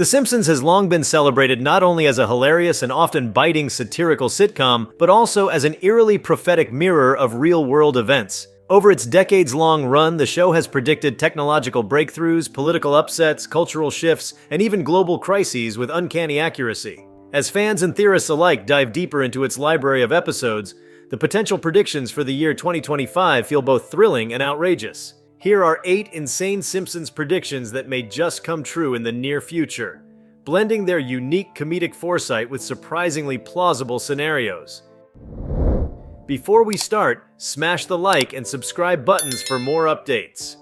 The Simpsons has long been celebrated not only as a hilarious and often biting satirical sitcom, but also as an eerily prophetic mirror of real-world events. Over its decades-long run, the show has predicted technological breakthroughs, political upsets, cultural shifts, and even global crises with uncanny accuracy. As fans and theorists alike dive deeper into its library of episodes, the potential predictions for the year 2025 feel both thrilling and outrageous. Here are 8 insane Simpsons predictions that may just come true in the near future, blending their unique comedic foresight with surprisingly plausible scenarios. Before we start, smash the like and subscribe buttons for more updates.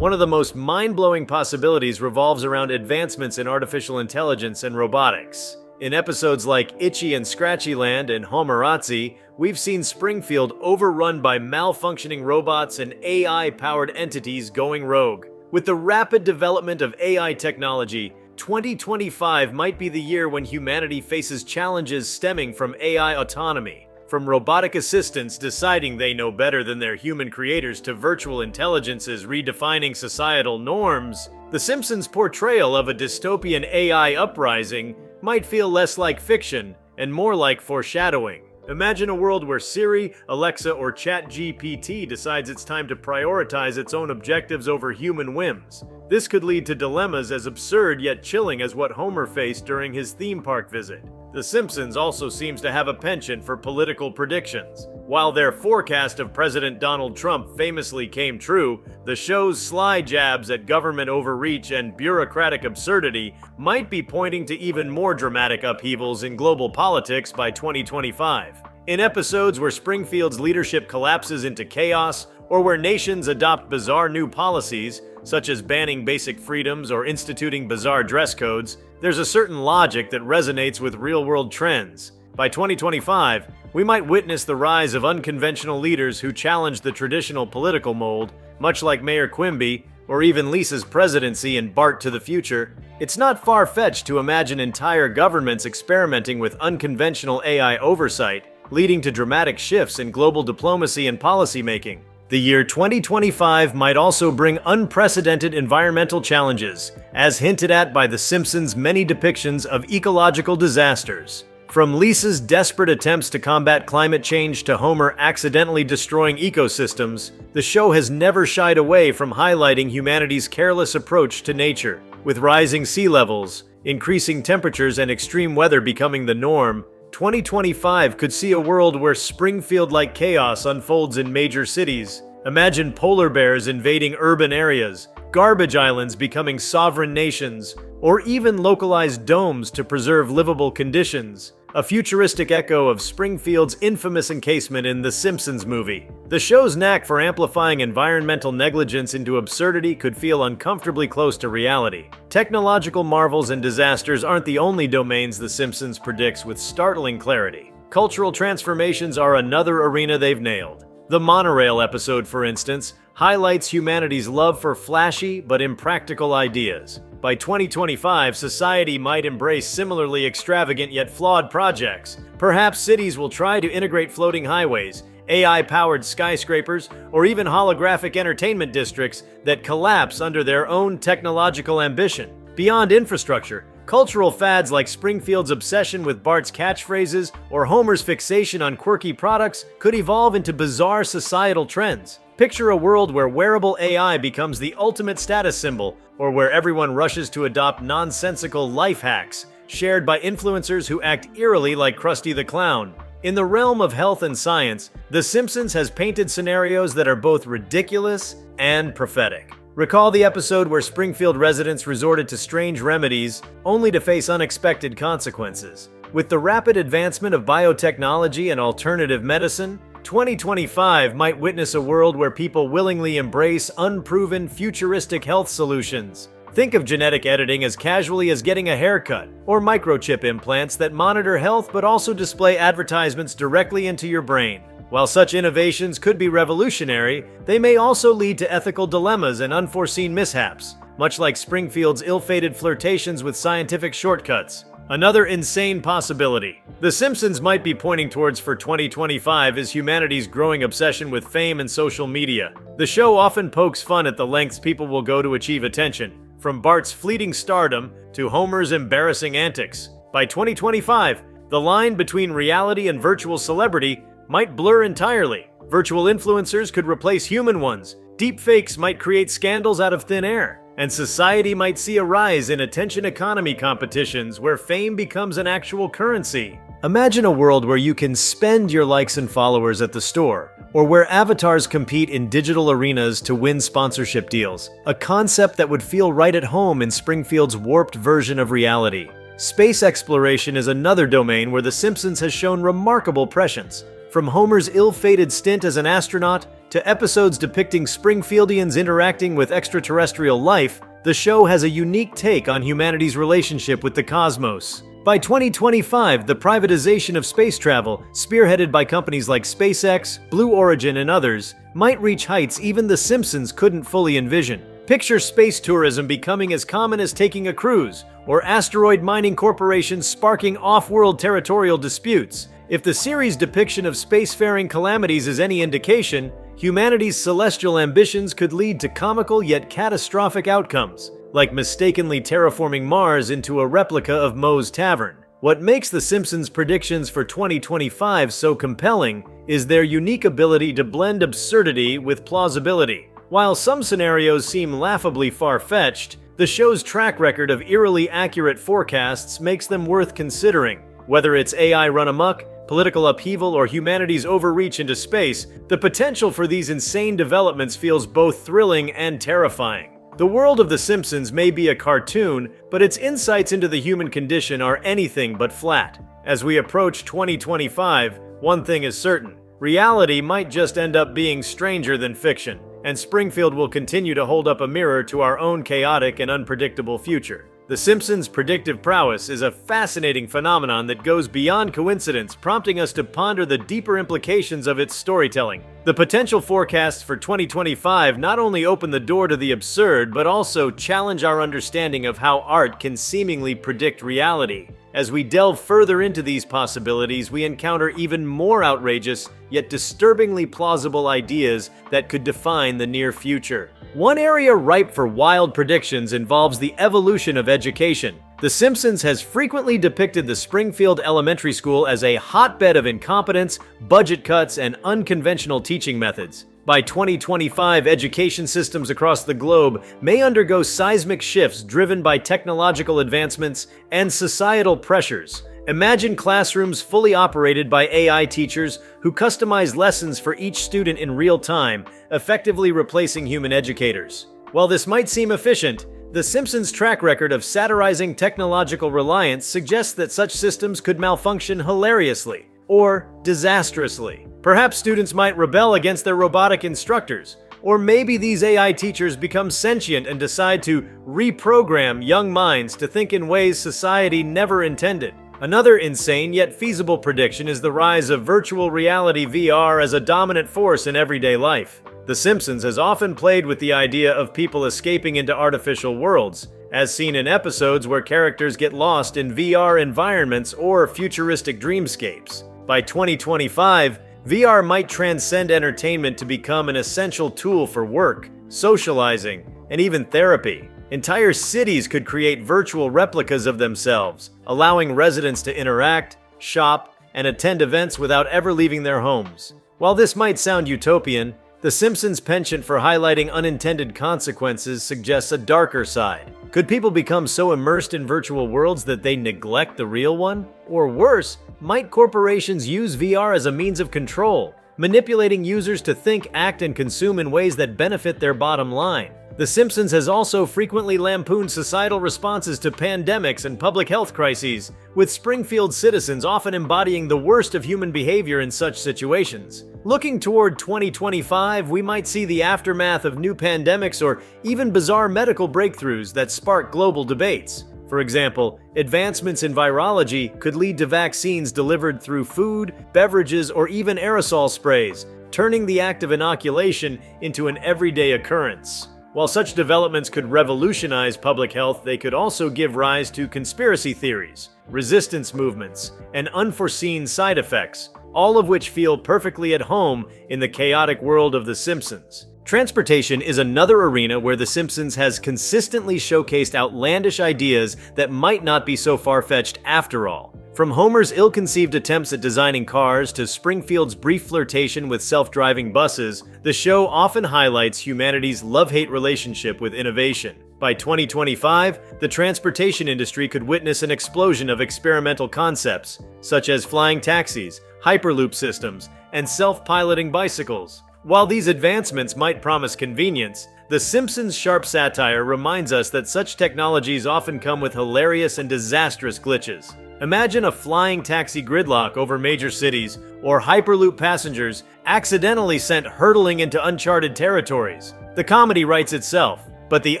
One of the most mind-blowing possibilities revolves around advancements in artificial intelligence and robotics. In episodes like Itchy and Scratchy Land and Homerazzi, we've seen Springfield overrun by malfunctioning robots and AI-powered entities going rogue. With the rapid development of AI technology, 2025 might be the year when humanity faces challenges stemming from AI autonomy. From robotic assistants deciding they know better than their human creators to virtual intelligences redefining societal norms, The Simpsons' portrayal of a dystopian AI uprising might feel less like fiction and more like foreshadowing. Imagine a world where Siri, Alexa, or ChatGPT decides it's time to prioritize its own objectives over human whims. This could lead to dilemmas as absurd yet chilling as what Homer faced during his theme park visit. The Simpsons also seems to have a penchant for political predictions. While their forecast of President Donald Trump famously came true, the show's sly jabs at government overreach and bureaucratic absurdity might be pointing to even more dramatic upheavals in global politics by 2025. In episodes where Springfield's leadership collapses into chaos, or where nations adopt bizarre new policies, such as banning basic freedoms or instituting bizarre dress codes, there's a certain logic that resonates with real-world trends. By 2025, we might witness the rise of unconventional leaders who challenge the traditional political mold, much like Mayor Quimby, or even Lisa's presidency in Bart to the Future. It's not far-fetched to imagine entire governments experimenting with unconventional AI oversight, leading to dramatic shifts in global diplomacy and policymaking. The year 2025 might also bring unprecedented environmental challenges, as hinted at by The Simpsons' many depictions of ecological disasters. From Lisa's desperate attempts to combat climate change to Homer accidentally destroying ecosystems, the show has never shied away from highlighting humanity's careless approach to nature. With rising sea levels, increasing temperatures, and extreme weather becoming the norm, 2025 could see a world where Springfield-like chaos unfolds in major cities. Imagine polar bears invading urban areas, garbage islands becoming sovereign nations, or even localized domes to preserve livable conditions. A futuristic echo of Springfield's infamous encasement in The Simpsons movie. The show's knack for amplifying environmental negligence into absurdity could feel uncomfortably close to reality. Technological marvels and disasters aren't the only domains The Simpsons predicts with startling clarity. Cultural transformations are another arena they've nailed. The monorail episode, for instance, highlights humanity's love for flashy but impractical ideas. By 2025, society might embrace similarly extravagant yet flawed projects. Perhaps cities will try to integrate floating highways, AI-powered skyscrapers, or even holographic entertainment districts that collapse under their own technological ambition. Beyond infrastructure, cultural fads like Springfield's obsession with Bart's catchphrases or Homer's fixation on quirky products could evolve into bizarre societal trends. Picture a world where wearable AI becomes the ultimate status symbol, or where everyone rushes to adopt nonsensical life hacks, shared by influencers who act eerily like Krusty the Clown. In the realm of health and science, The Simpsons has painted scenarios that are both ridiculous and prophetic. Recall the episode where Springfield residents resorted to strange remedies, only to face unexpected consequences. With the rapid advancement of biotechnology and alternative medicine, 2025 might witness a world where people willingly embrace unproven, futuristic health solutions. Think of genetic editing as casually as getting a haircut, or microchip implants that monitor health but also display advertisements directly into your brain. While such innovations could be revolutionary, they may also lead to ethical dilemmas and unforeseen mishaps, much like Springfield's ill-fated flirtations with scientific shortcuts. Another insane possibility The Simpsons might be pointing towards for 2025 is humanity's growing obsession with fame and social media. The show often pokes fun at the lengths people will go to achieve attention, from Bart's fleeting stardom to Homer's embarrassing antics. By 2025, the line between reality and virtual celebrity might blur entirely. Virtual influencers could replace human ones, deepfakes might create scandals out of thin air, and society might see a rise in attention economy competitions where fame becomes an actual currency. Imagine a world where you can spend your likes and followers at the store, or where avatars compete in digital arenas to win sponsorship deals, a concept that would feel right at home in Springfield's warped version of reality. Space exploration is another domain where The Simpsons has shown remarkable prescience. From Homer's ill-fated stint as an astronaut to episodes depicting Springfieldians interacting with extraterrestrial life, the show has a unique take on humanity's relationship with the cosmos. By 2025, the privatization of space travel, spearheaded by companies like SpaceX, Blue Origin, and others, might reach heights even The Simpsons couldn't fully envision. Picture space tourism becoming as common as taking a cruise, or asteroid mining corporations sparking off-world territorial disputes. If the series' depiction of spacefaring calamities is any indication, humanity's celestial ambitions could lead to comical yet catastrophic outcomes, like mistakenly terraforming Mars into a replica of Moe's Tavern. What makes The Simpsons' predictions for 2025 so compelling is their unique ability to blend absurdity with plausibility. While some scenarios seem laughably far-fetched, the show's track record of eerily accurate forecasts makes them worth considering. Whether it's AI run amok, political upheaval, or humanity's overreach into space, the potential for these insane developments feels both thrilling and terrifying. The world of The Simpsons may be a cartoon, but its insights into the human condition are anything but flat. As we approach 2025, one thing is certain: reality might just end up being stranger than fiction, and Springfield will continue to hold up a mirror to our own chaotic and unpredictable future. The Simpsons' predictive prowess is a fascinating phenomenon that goes beyond coincidence, prompting us to ponder the deeper implications of its storytelling. The potential forecasts for 2025 not only open the door to the absurd, but also challenge our understanding of how art can seemingly predict reality. As we delve further into these possibilities, we encounter even more outrageous, yet disturbingly plausible ideas that could define the near future. One area ripe for wild predictions involves the evolution of education. The Simpsons has frequently depicted the Springfield Elementary School as a hotbed of incompetence, budget cuts, and unconventional teaching methods. By 2025, education systems across the globe may undergo seismic shifts driven by technological advancements and societal pressures. Imagine classrooms fully operated by AI teachers who customize lessons for each student in real time, effectively replacing human educators. While this might seem efficient, The Simpsons' track record of satirizing technological reliance suggests that such systems could malfunction hilariously or disastrously. Perhaps students might rebel against their robotic instructors, or maybe these AI teachers become sentient and decide to reprogram young minds to think in ways society never intended. Another insane yet feasible prediction is the rise of virtual reality (VR) as a dominant force in everyday life. The Simpsons has often played with the idea of people escaping into artificial worlds, as seen in episodes where characters get lost in VR environments or futuristic dreamscapes. By 2025, VR might transcend entertainment to become an essential tool for work, socializing, and even therapy. Entire cities could create virtual replicas of themselves, allowing residents to interact, shop, and attend events without ever leaving their homes. While this might sound utopian, The Simpsons' penchant for highlighting unintended consequences suggests a darker side. Could people become so immersed in virtual worlds that they neglect the real one? Or worse, might corporations use VR as a means of control, manipulating users to think, act, and consume in ways that benefit their bottom line? The Simpsons has also frequently lampooned societal responses to pandemics and public health crises, with Springfield citizens often embodying the worst of human behavior in such situations. Looking toward 2025, we might see the aftermath of new pandemics or even bizarre medical breakthroughs that spark global debates. For example, advancements in virology could lead to vaccines delivered through food, beverages, or even aerosol sprays, turning the act of inoculation into an everyday occurrence. While such developments could revolutionize public health, they could also give rise to conspiracy theories, resistance movements, and unforeseen side effects, all of which feel perfectly at home in the chaotic world of The Simpsons. Transportation is another arena where The Simpsons has consistently showcased outlandish ideas that might not be so far-fetched after all. From Homer's ill-conceived attempts at designing cars to Springfield's brief flirtation with self-driving buses, the show often highlights humanity's love-hate relationship with innovation. By 2025, the transportation industry could witness an explosion of experimental concepts, such as flying taxis, hyperloop systems, and self-piloting bicycles. While these advancements might promise convenience, The Simpsons' sharp satire reminds us that such technologies often come with hilarious and disastrous glitches. Imagine a flying taxi gridlock over major cities, or hyperloop passengers accidentally sent hurtling into uncharted territories. The comedy writes itself, but the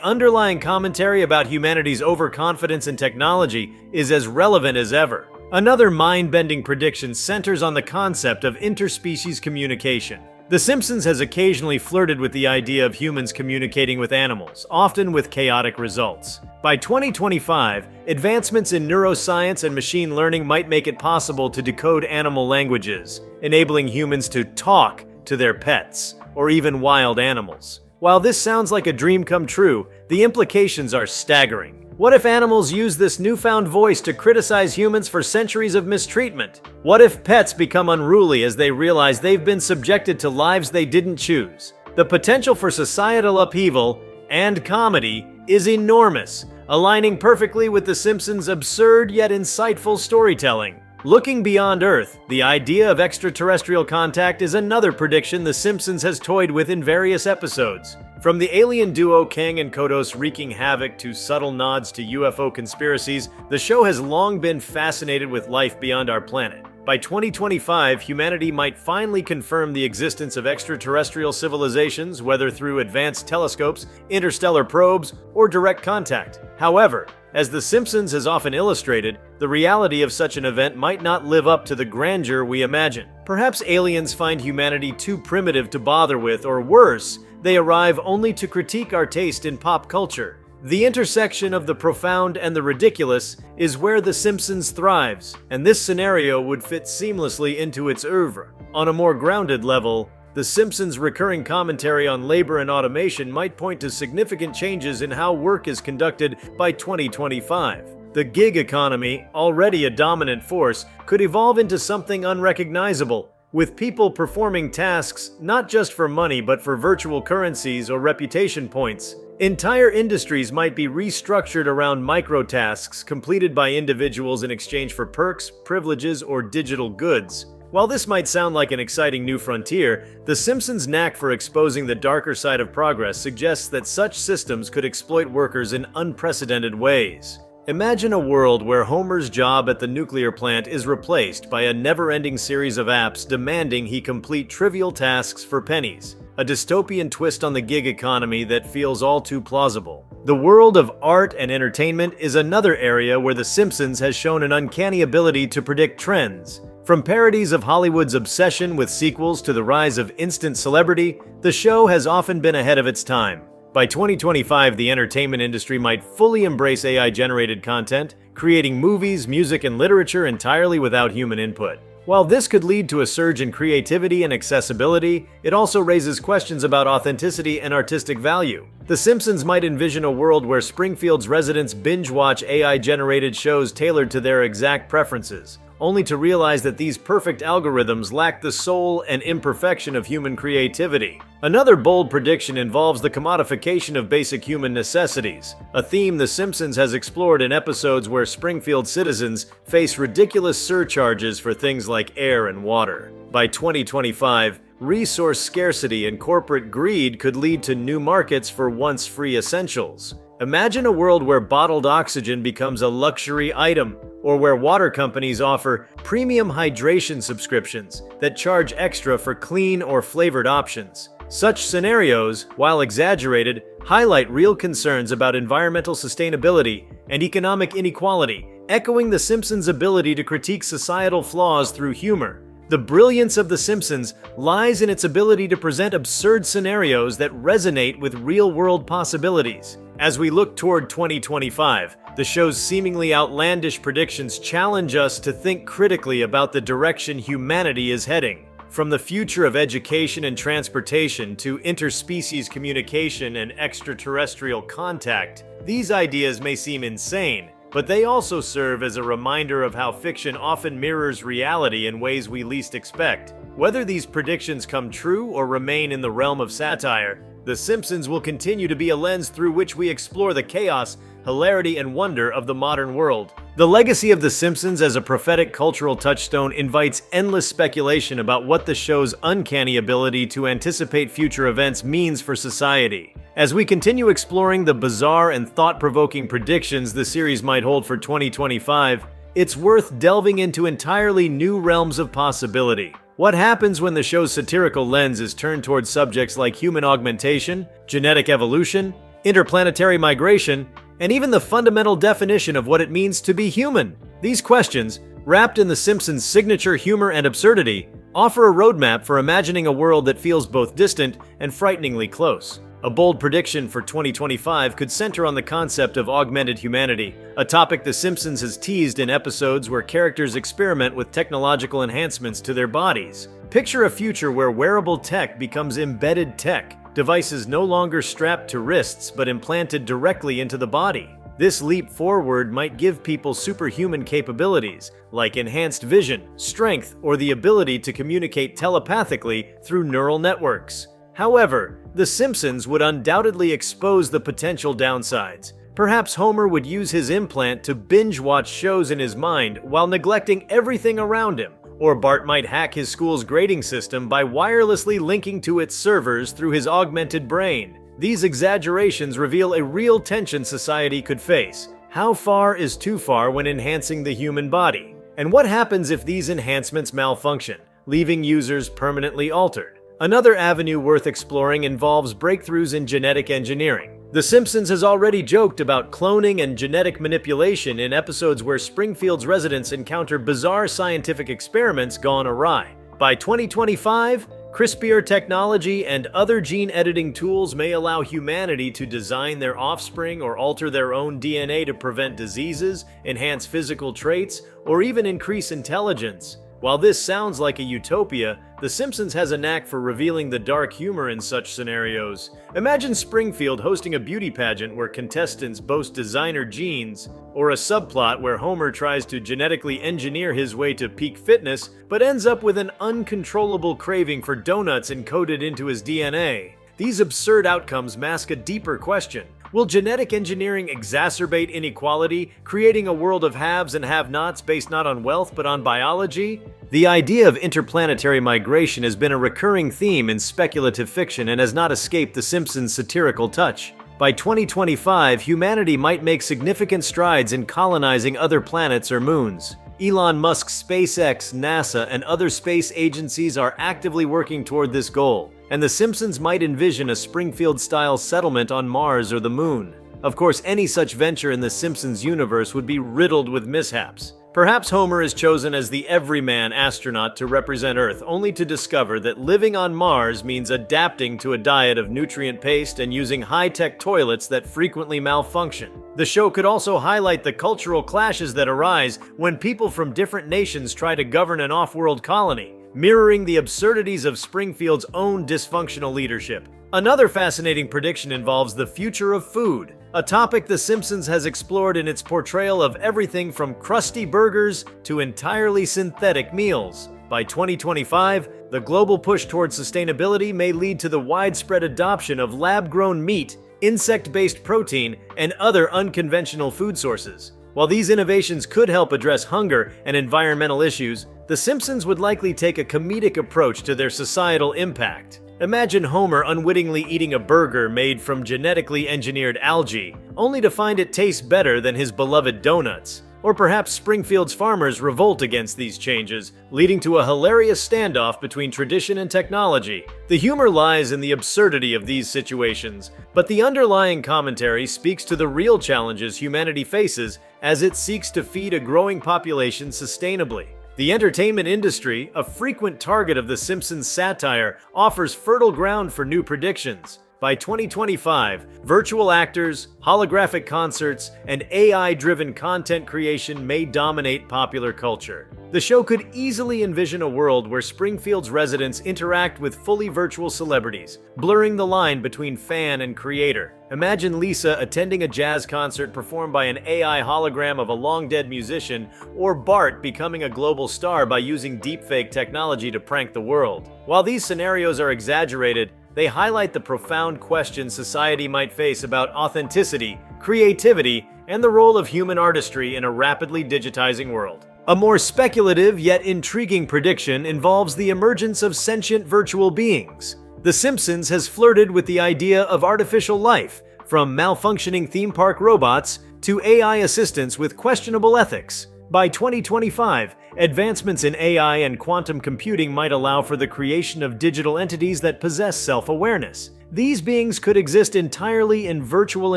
underlying commentary about humanity's overconfidence in technology is as relevant as ever. Another mind-bending prediction centers on the concept of interspecies communication. The Simpsons has occasionally flirted with the idea of humans communicating with animals, often with chaotic results. By 2025, advancements in neuroscience and machine learning might make it possible to decode animal languages, enabling humans to talk to their pets, or even wild animals. While this sounds like a dream come true, the implications are staggering. What if animals use this newfound voice to criticize humans for centuries of mistreatment? What if pets become unruly as they realize they've been subjected to lives they didn't choose? The potential for societal upheaval and comedy is enormous, aligning perfectly with The Simpsons' absurd yet insightful storytelling. Looking beyond Earth, the idea of extraterrestrial contact is another prediction The Simpsons has toyed with in various episodes. From the alien duo Kang and Kodos wreaking havoc to subtle nods to UFO conspiracies, the show has long been fascinated with life beyond our planet. By 2025, humanity might finally confirm the existence of extraterrestrial civilizations, whether through advanced telescopes, interstellar probes, or direct contact. However, as The Simpsons has often illustrated, the reality of such an event might not live up to the grandeur we imagine. Perhaps aliens find humanity too primitive to bother with, or worse, they arrive only to critique our taste in pop culture. The intersection of the profound and the ridiculous is where The Simpsons thrives, and this scenario would fit seamlessly into its oeuvre. On a more grounded level, The Simpsons' recurring commentary on labor and automation might point to significant changes in how work is conducted by 2025. The gig economy, already a dominant force, could evolve into something unrecognizable, with people performing tasks not just for money but for virtual currencies or reputation points. Entire industries might be restructured around microtasks completed by individuals in exchange for perks, privileges, or digital goods. While this might sound like an exciting new frontier, The Simpsons' knack for exposing the darker side of progress suggests that such systems could exploit workers in unprecedented ways. Imagine a world where Homer's job at the nuclear plant is replaced by a never-ending series of apps demanding he complete trivial tasks for pennies. A dystopian twist on the gig economy that feels all too plausible. The world of art and entertainment is another area where The Simpsons has shown an uncanny ability to predict trends. From parodies of Hollywood's obsession with sequels to the rise of instant celebrity, the show has often been ahead of its time. By 2025, the entertainment industry might fully embrace AI-generated content, creating movies, music, and literature entirely without human input. While this could lead to a surge in creativity and accessibility, it also raises questions about authenticity and artistic value. The Simpsons might envision a world where Springfield's residents binge-watch AI-generated shows tailored to their exact preferences, only to realize that these perfect algorithms lack the soul and imperfection of human creativity. Another bold prediction involves the commodification of basic human necessities, a theme The Simpsons has explored in episodes where Springfield citizens face ridiculous surcharges for things like air and water. By 2025, resource scarcity and corporate greed could lead to new markets for once free essentials. Imagine a world where bottled oxygen becomes a luxury item, or where water companies offer premium hydration subscriptions that charge extra for clean or flavored options. Such scenarios, while exaggerated, highlight real concerns about environmental sustainability and economic inequality, echoing The Simpsons' ability to critique societal flaws through humor. The brilliance of The Simpsons lies in its ability to present absurd scenarios that resonate with real-world possibilities. As we look toward 2025, the show's seemingly outlandish predictions challenge us to think critically about the direction humanity is heading. From the future of education and transportation to interspecies communication and extraterrestrial contact, these ideas may seem insane, but they also serve as a reminder of how fiction often mirrors reality in ways we least expect. Whether these predictions come true or remain in the realm of satire, The Simpsons will continue to be a lens through which we explore the chaos, hilarity, and wonder of the modern world. The legacy of The Simpsons as a prophetic cultural touchstone invites endless speculation about what the show's uncanny ability to anticipate future events means for society. As we continue exploring the bizarre and thought-provoking predictions the series might hold for 2025, it's worth delving into entirely new realms of possibility. What happens when the show's satirical lens is turned towards subjects like human augmentation, genetic evolution, interplanetary migration, and even the fundamental definition of what it means to be human? These questions, wrapped in The Simpsons' signature humor and absurdity, offer a roadmap for imagining a world that feels both distant and frighteningly close. A bold prediction for 2025 could center on the concept of augmented humanity, a topic The Simpsons has teased in episodes where characters experiment with technological enhancements to their bodies. Picture a future where wearable tech becomes embedded tech, devices no longer strapped to wrists but implanted directly into the body. This leap forward might give people superhuman capabilities, like enhanced vision, strength, or the ability to communicate telepathically through neural networks. However, The Simpsons would undoubtedly expose the potential downsides. Perhaps Homer would use his implant to binge-watch shows in his mind while neglecting everything around him. Or Bart might hack his school's grading system by wirelessly linking to its servers through his augmented brain. These exaggerations reveal a real tension society could face. How far is too far when enhancing the human body? And what happens if these enhancements malfunction, leaving users permanently altered? Another avenue worth exploring involves breakthroughs in genetic engineering. The Simpsons has already joked about cloning and genetic manipulation in episodes where Springfield's residents encounter bizarre scientific experiments gone awry. By 2025, CRISPR technology and other gene editing tools may allow humanity to design their offspring or alter their own DNA to prevent diseases, enhance physical traits, or even increase intelligence. While this sounds like a utopia, The Simpsons has a knack for revealing the dark humor in such scenarios. Imagine Springfield hosting a beauty pageant where contestants boast designer genes, or a subplot where Homer tries to genetically engineer his way to peak fitness but ends up with an uncontrollable craving for donuts encoded into his DNA. These absurd outcomes mask a deeper question. Will genetic engineering exacerbate inequality, creating a world of haves and have-nots based not on wealth but on biology? The idea of interplanetary migration has been a recurring theme in speculative fiction and has not escaped The Simpsons' satirical touch. By 2025, humanity might make significant strides in colonizing other planets or moons. Elon Musk's SpaceX, NASA, and other space agencies are actively working toward this goal, and The Simpsons might envision a Springfield-style settlement on Mars or the Moon. Of course, any such venture in The Simpsons universe would be riddled with mishaps. Perhaps Homer is chosen as the everyman astronaut to represent Earth, only to discover that living on Mars means adapting to a diet of nutrient paste and using high-tech toilets that frequently malfunction. The show could also highlight the cultural clashes that arise when people from different nations try to govern an off-world colony, mirroring the absurdities of Springfield's own dysfunctional leadership. Another fascinating prediction involves the future of food, a topic The Simpsons has explored in its portrayal of everything from crusty burgers to entirely synthetic meals. By 2025, the global push towards sustainability may lead to the widespread adoption of lab-grown meat, insect-based protein, and other unconventional food sources. While these innovations could help address hunger and environmental issues, The Simpsons would likely take a comedic approach to their societal impact. Imagine Homer unwittingly eating a burger made from genetically engineered algae, only to find it tastes better than his beloved donuts. Or perhaps Springfield's farmers revolt against these changes, leading to a hilarious standoff between tradition and technology. The humor lies in the absurdity of these situations, but the underlying commentary speaks to the real challenges humanity faces as it seeks to feed a growing population sustainably. The entertainment industry, a frequent target of The Simpsons' satire, offers fertile ground for new predictions. By 2025, virtual actors, holographic concerts, and AI-driven content creation may dominate popular culture. The show could easily envision a world where Springfield's residents interact with fully virtual celebrities, blurring the line between fan and creator. Imagine Lisa attending a jazz concert performed by an AI hologram of a long-dead musician, or Bart becoming a global star by using deepfake technology to prank the world. While these scenarios are exaggerated, they highlight the profound questions society might face about authenticity, creativity, and the role of human artistry in a rapidly digitizing world. A more speculative yet intriguing prediction involves the emergence of sentient virtual beings. The Simpsons has flirted with the idea of artificial life, from malfunctioning theme park robots to AI assistants with questionable ethics. By 2025, advancements in AI and quantum computing might allow for the creation of digital entities that possess self-awareness. These beings could exist entirely in virtual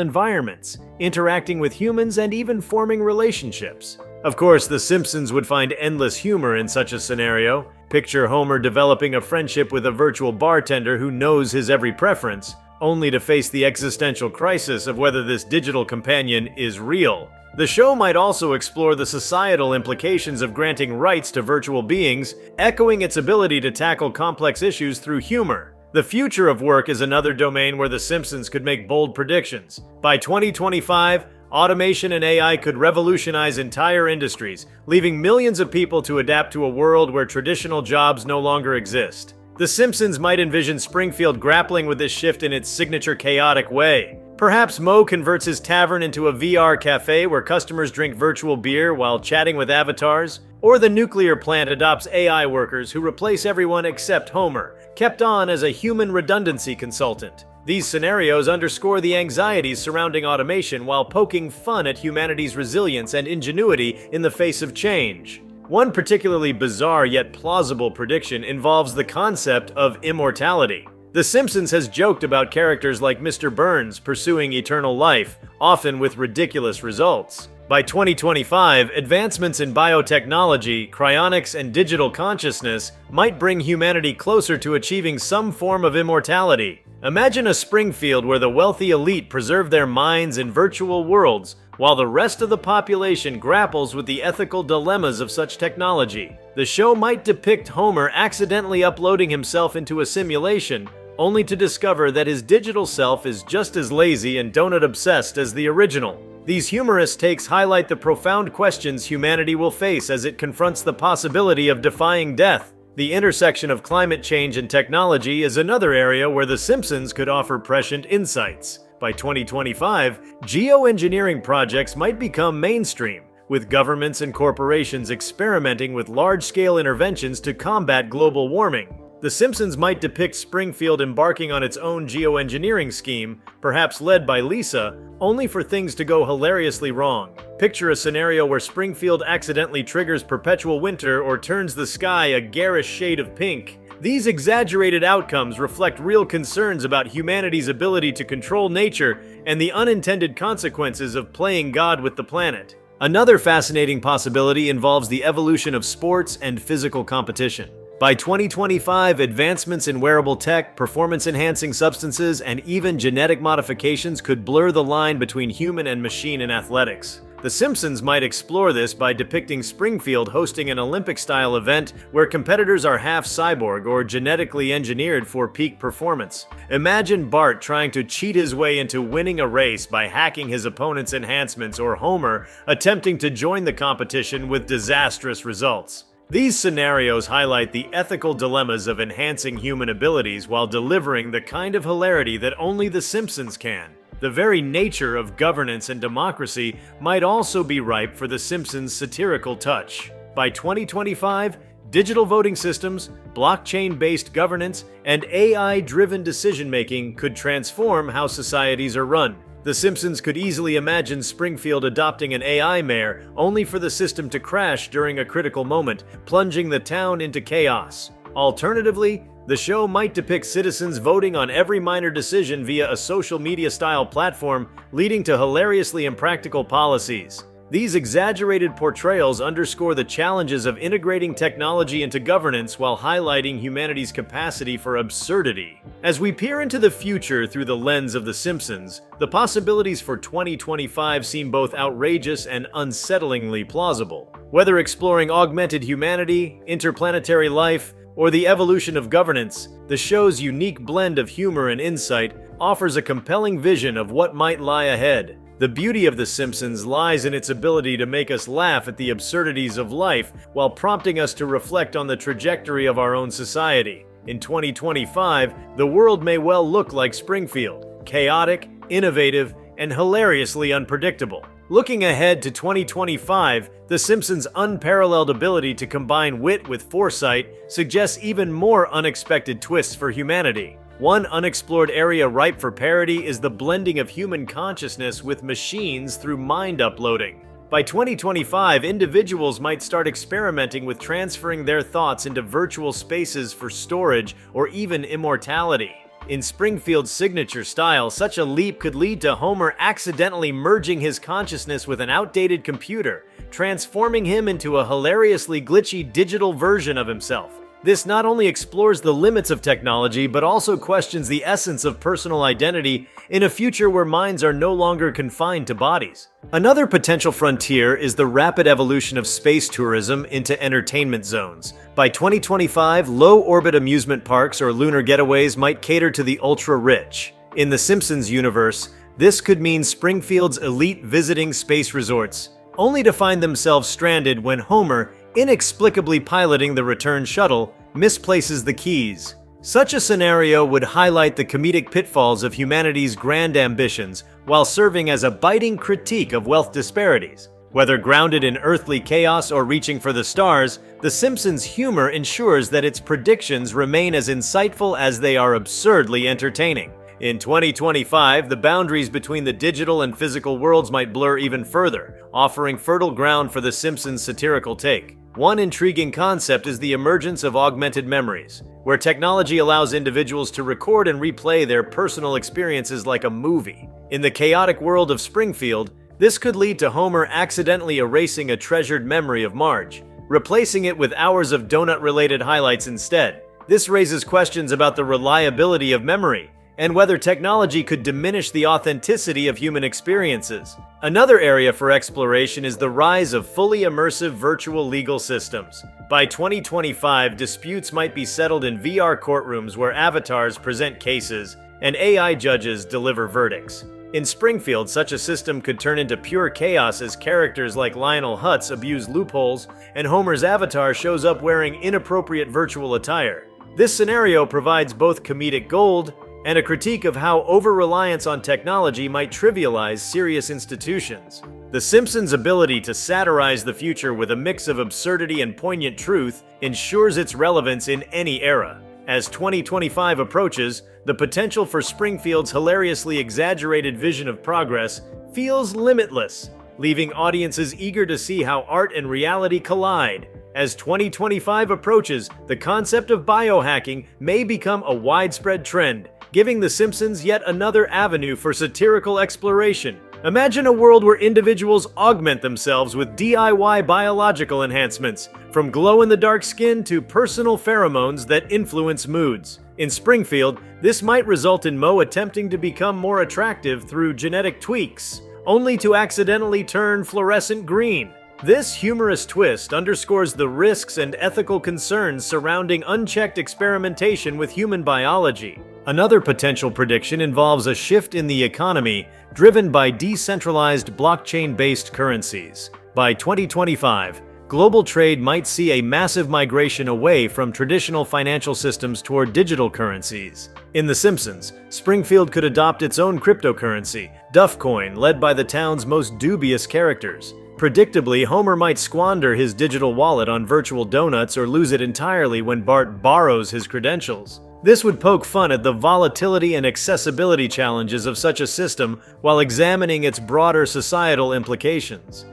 environments, interacting with humans and even forming relationships. Of course, The Simpsons would find endless humor in such a scenario. Picture Homer developing a friendship with a virtual bartender who knows his every preference, only to face the existential crisis of whether this digital companion is real. The show might also explore the societal implications of granting rights to virtual beings, echoing its ability to tackle complex issues through humor. The future of work is another domain where The Simpsons could make bold predictions. By 2025, automation and AI could revolutionize entire industries, leaving millions of people to adapt to a world where traditional jobs no longer exist. The Simpsons might envision Springfield grappling with this shift in its signature chaotic way. Perhaps Moe converts his tavern into a VR cafe where customers drink virtual beer while chatting with avatars, or the nuclear plant adopts AI workers who replace everyone except Homer, kept on as a human redundancy consultant. These scenarios underscore the anxieties surrounding automation while poking fun at humanity's resilience and ingenuity in the face of change. One particularly bizarre yet plausible prediction involves the concept of immortality. The Simpsons has joked about characters like Mr. Burns pursuing eternal life, often with ridiculous results. By 2025, advancements in biotechnology, cryonics, and digital consciousness might bring humanity closer to achieving some form of immortality. Imagine a Springfield where the wealthy elite preserve their minds in virtual worlds, while the rest of the population grapples with the ethical dilemmas of such technology. The show might depict Homer accidentally uploading himself into a simulation, only to discover that his digital self is just as lazy and donut-obsessed as the original. These humorous takes highlight the profound questions humanity will face as it confronts the possibility of defying death. The intersection of climate change and technology is another area where The Simpsons could offer prescient insights. By 2025, geoengineering projects might become mainstream, with governments and corporations experimenting with large-scale interventions to combat global warming. The Simpsons might depict Springfield embarking on its own geoengineering scheme, perhaps led by Lisa, only for things to go hilariously wrong. Picture a scenario where Springfield accidentally triggers perpetual winter or turns the sky a garish shade of pink. These exaggerated outcomes reflect real concerns about humanity's ability to control nature and the unintended consequences of playing God with the planet. Another fascinating possibility involves the evolution of sports and physical competition. By 2025, advancements in wearable tech, performance-enhancing substances, and even genetic modifications could blur the line between human and machine in athletics. The Simpsons might explore this by depicting Springfield hosting an Olympic-style event where competitors are half cyborg or genetically engineered for peak performance. Imagine Bart trying to cheat his way into winning a race by hacking his opponent's enhancements, or Homer attempting to join the competition with disastrous results. These scenarios highlight the ethical dilemmas of enhancing human abilities while delivering the kind of hilarity that only The Simpsons can. The very nature of governance and democracy might also be ripe for The Simpsons' satirical touch. By 2025, digital voting systems, blockchain-based governance, and AI-driven decision-making could transform how societies are run. The Simpsons could easily imagine Springfield adopting an AI mayor, only for the system to crash during a critical moment, plunging the town into chaos. Alternatively, the show might depict citizens voting on every minor decision via a social media-style platform, leading to hilariously impractical policies. These exaggerated portrayals underscore the challenges of integrating technology into governance while highlighting humanity's capacity for absurdity. As we peer into the future through the lens of The Simpsons, the possibilities for 2025 seem both outrageous and unsettlingly plausible. Whether exploring augmented humanity, interplanetary life, or the evolution of governance, the show's unique blend of humor and insight offers a compelling vision of what might lie ahead. The beauty of The Simpsons lies in its ability to make us laugh at the absurdities of life while prompting us to reflect on the trajectory of our own society. In 2025, the world may well look like Springfield, chaotic, innovative, and hilariously unpredictable. Looking ahead to 2025, The Simpsons' unparalleled ability to combine wit with foresight suggests even more unexpected twists for humanity. One unexplored area ripe for parody is the blending of human consciousness with machines through mind uploading. By 2025, individuals might start experimenting with transferring their thoughts into virtual spaces for storage or even immortality. In Springfield's signature style, such a leap could lead to Homer accidentally merging his consciousness with an outdated computer, transforming him into a hilariously glitchy digital version of himself. This not only explores the limits of technology, but also questions the essence of personal identity in a future where minds are no longer confined to bodies. Another potential frontier is the rapid evolution of space tourism into entertainment zones. By 2025, low-orbit amusement parks or lunar getaways might cater to the ultra-rich. In the Simpsons universe, this could mean Springfield's elite visiting space resorts, only to find themselves stranded when Homer, inexplicably piloting the return shuttle, misplaces the keys. Such a scenario would highlight the comedic pitfalls of humanity's grand ambitions while serving as a biting critique of wealth disparities. Whether grounded in earthly chaos or reaching for the stars, The Simpsons' humor ensures that its predictions remain as insightful as they are absurdly entertaining. In 2025, the boundaries between the digital and physical worlds might blur even further, offering fertile ground for The Simpsons' satirical take. One intriguing concept is the emergence of augmented memories, where technology allows individuals to record and replay their personal experiences like a movie. In the chaotic world of Springfield, this could lead to Homer accidentally erasing a treasured memory of Marge, replacing it with hours of donut-related highlights instead. This raises questions about the reliability of memory, and whether technology could diminish the authenticity of human experiences. Another area for exploration is the rise of fully immersive virtual legal systems. By 2025, disputes might be settled in VR courtrooms where avatars present cases and AI judges deliver verdicts. In Springfield, such a system could turn into pure chaos as characters like Lionel Hutz abuse loopholes and Homer's avatar shows up wearing inappropriate virtual attire. This scenario provides both comedic gold and a critique of how over-reliance on technology might trivialize serious institutions. The Simpsons' ability to satirize the future with a mix of absurdity and poignant truth ensures its relevance in any era. As 2025 approaches, the potential for Springfield's hilariously exaggerated vision of progress feels limitless, leaving audiences eager to see how art and reality collide. As 2025 approaches, the concept of biohacking may become a widespread trend, giving The Simpsons yet another avenue for satirical exploration. Imagine a world where individuals augment themselves with DIY biological enhancements, from glow-in-the-dark skin to personal pheromones that influence moods. In Springfield, this might result in Moe attempting to become more attractive through genetic tweaks, only to accidentally turn fluorescent green. This humorous twist underscores the risks and ethical concerns surrounding unchecked experimentation with human biology. Another potential prediction involves a shift in the economy driven by decentralized blockchain-based currencies. By 2025, global trade might see a massive migration away from traditional financial systems toward digital currencies. In The Simpsons, Springfield could adopt its own cryptocurrency, Duffcoin, led by the town's most dubious characters. Predictably, Homer might squander his digital wallet on virtual donuts or lose it entirely when Bart borrows his credentials. This would poke fun at the volatility and accessibility challenges of such a system while examining its broader societal implications.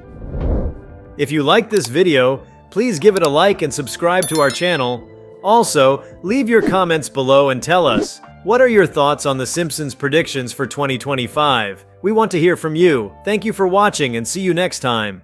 If you liked this video, please give it a like and subscribe to our channel. Also, leave your comments below and tell us, what are your thoughts on The Simpsons predictions for 2025? We want to hear from you. Thank you for watching and see you next time.